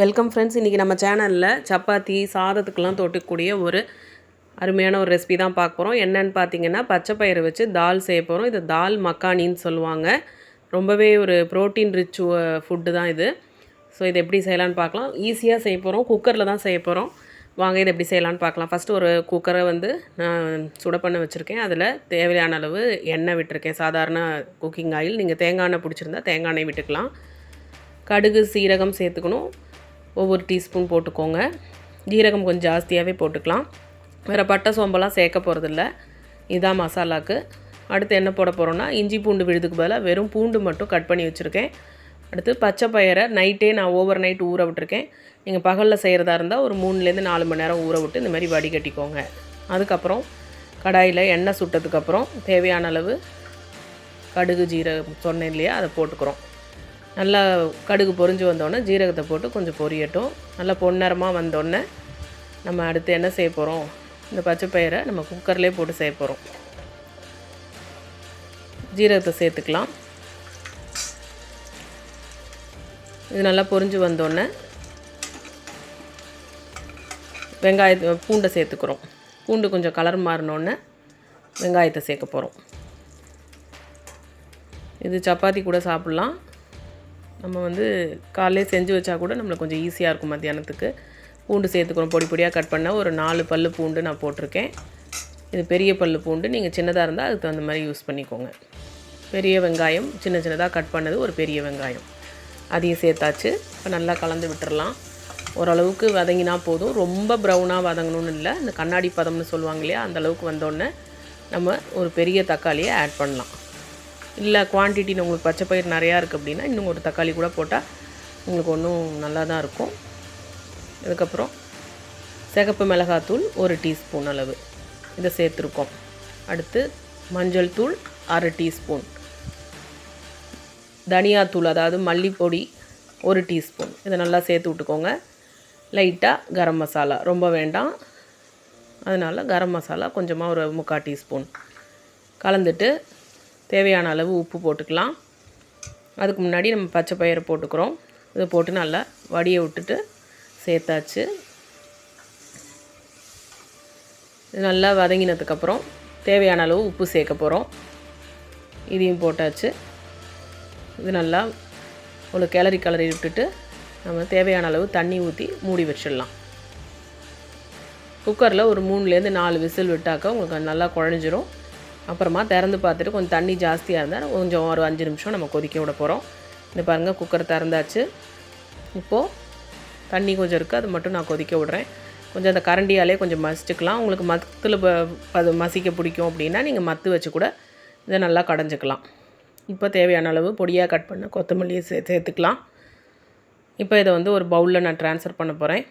Welcome friends. இன்றைக்கி நம்ம சேனலில் சப்பாத்தி சாதத்துக்கெலாம் தொட்டுக்கூடிய ஒரு அருமையான ஒரு ரெசிபி தான் பார்க்க போகிறோம். என்னென்னு பார்த்தீங்கன்னா, பச்சை பயிரை வச்சு தால் செய்ய போகிறோம். இது தால் மக்கானின்னு சொல்லுவாங்க. ரொம்பவே ஒரு ப்ரோட்டீன் ரிச் ஃபுட்டு தான் இது. ஸோ இது எப்படி செய்யலான்னு பார்க்கலாம். ஈஸியாக செய்ய போகிறோம். குக்கரில் தான் செய்ய போகிறோம். வாங்க இது எப்படி செய்யலான்னு பார்க்கலாம். ஃபஸ்ட்டு ஒரு குக்கரை நான் சுட பண்ண வச்சுருக்கேன். அதில் தேவையான அளவு எண்ணெய் விட்டுருக்கேன். சாதாரண குக்கிங் ஆயில். நீங்கள் தேங்காய் எண்ணெய் பிடிச்சிருந்தா தேங்காய் எண்ணெய் விட்டுக்கலாம். கடுகு சீரகம் சேர்த்துக்கணும். ஒவ்வொரு டீஸ்பூன் போட்டுக்கோங்க. ஜீரகம் கொஞ்சம் ஜாஸ்தியாகவே போட்டுக்கலாம். வேறு பட்டை சோம்பெல்லாம் சேர்க்க போகிறதில்ல. இதான் மசாலாவுக்கு. அடுத்து என்ன போட போகிறோன்னா, இஞ்சி பூண்டு விழுதுக்கு பதிலாக வெறும் பூண்டு மட்டும் கட் பண்ணி வச்சுருக்கேன். அடுத்து பச்சை பயிரை நைட்டே நான் ஓவர் நைட் ஊற விட்டுருக்கேன். நீங்கள் பகலில் செய்கிறதா இருந்தால் ஒரு 3லேருந்து 4 மணி நேரம் ஊற விட்டு இந்த மாதிரி வடிகட்டிக்கோங்க. அதுக்கப்புறம் கடாயில் எண்ணெய் சுட்டதுக்கப்புறம் தேவையான அளவு கடுகு ஜீரகம் சொன்னேன் இல்லையா, அதை போட்டுக்கிறோம். நல்லா கடுகு பொரிஞ்சு வந்தோடனே ஜீரகத்தை போட்டு கொஞ்சம் பொரியட்டும். நல்லா பொன்னிறமாக வந்தோடனே நம்ம அடுத்து என்ன செய்ய போகிறோம், இந்த பச்சை பயிரை நம்ம குக்கர்லேயே போட்டு செய்ய போகிறோம். ஜீரகத்தை சேர்த்துக்கலாம். இது நல்லா பொரிஞ்சு வந்தோடனே பூண்டை சேர்த்துக்கிறோம். பூண்டு கொஞ்சம் கலர் மாறினோடனே வெங்காயத்தை சேர்க்க போகிறோம். இது சப்பாத்தி கூட சாப்பிட்லாம். நம்ம காலையிலே செஞ்சு வச்சா கூட நம்மளுக்கு கொஞ்சம் ஈஸியாக இருக்கும் மத்தியானத்துக்கு. பூண்டு சேர்த்துக்கிறோம். பொடி பொடியாக கட் பண்ண ஒரு 4 பல் பூண்டு நான் போட்டிருக்கேன். இது பெரிய பல் பூண்டு. நீங்கள் சின்னதாக இருந்தால் அதுக்கு தகுந்த மாதிரி யூஸ் பண்ணிக்கோங்க. பெரிய வெங்காயம் சின்னதாக கட் பண்ணது ஒரு பெரிய வெங்காயம், அதையும் சேர்த்தாச்சு. இப்போ நல்லா கலந்து விட்டுறலாம். ஓரளவுக்கு வதங்கினா போதும். ரொம்ப ப்ரௌனாக வதங்கணும்னு இல்லை. இந்த கண்ணாடி பதம்னு சொல்லுவாங்க இல்லையா, அந்தளவுக்கு வந்தோடனே நம்ம ஒரு பெரிய தக்காளியை ஆட் பண்ணலாம். இல்லை குவான்டிட்டி உங்களுக்கு பச்சை பயிர் நிறையா இருக்குது அப்படின்னா இன்னும் ஒரு தக்காளி கூட போட்டால் உங்களுக்கு ஒன்றும் நல்லா தான் இருக்கும். அதுக்கப்புறம் சிகப்பு மிளகாத்தூள் 1 டீஸ்பூன் அளவு இதை சேர்த்துருக்கோம். அடுத்து மஞ்சள் தூள் 1/2 டீஸ்பூன், தனியாத்தூள் அதாவது மல்லிப்பொடி 1 டீஸ்பூன், இதை நல்லா சேர்த்து விட்டுக்கோங்க. லைட்டாக கரம் மசாலா, ரொம்ப வேண்டாம், அதனால் கரம் மசாலா கொஞ்சமாக ஒரு 3/4 டீஸ்பூன் கலந்துட்டு தேவையான அளவு உப்பு போட்டுக்கலாம். அதுக்கு முன்னாடி நம்ம பச்சை பயிரை போட்டுக்கிறோம். இதை போட்டு நல்லா வடியை விட்டுட்டு சேர்த்தாச்சு. இது நல்லா வதங்கினதுக்கப்புறம் தேவையான அளவு உப்பு சேர்க்க போகிறோம். இதையும் போட்டாச்சு. இது நல்லா ஒரு கிளறி விட்டுட்டு நம்ம தேவையான அளவு தண்ணி ஊற்றி மூடி வச்சிடலாம். குக்கரில் ஒரு 3லேருந்து 4 விசில் விட்டாக்க உங்களுக்கு நல்லா குழஞ்சிரும். அப்புறமா திறந்து பார்த்துட்டு கொஞ்சம் தண்ணி ஜாஸ்தியாக இருந்தால் கொஞ்சம் ஒரு 5 நிமிஷம் நம்ம கொதிக்க விட போகிறோம். இந்த பாருங்கள், குக்கர் திறந்தாச்சு. இப்போது தண்ணி கொஞ்சம் இருக்குது, அது மட்டும் நான் கொதிக்க விட்றேன். கொஞ்சம் அந்த கரண்டியாலே கொஞ்சம் மசிச்சுக்கலாம். உங்களுக்கு மத்தில் அது மசிக்க பிடிக்கும் அப்படின்னா நீங்கள் மத்து வச்சு கூட இதை நல்லா கடைஞ்சிக்கலாம். இப்போ தேவையான அளவு பொடியாக கட் பண்ண கொத்தமல்லியை சேர்த்துக்கலாம். இப்போ இதை ஒரு பவுலில் நான் ட்ரான்ஸ்ஃபர் பண்ண போகிறேன்.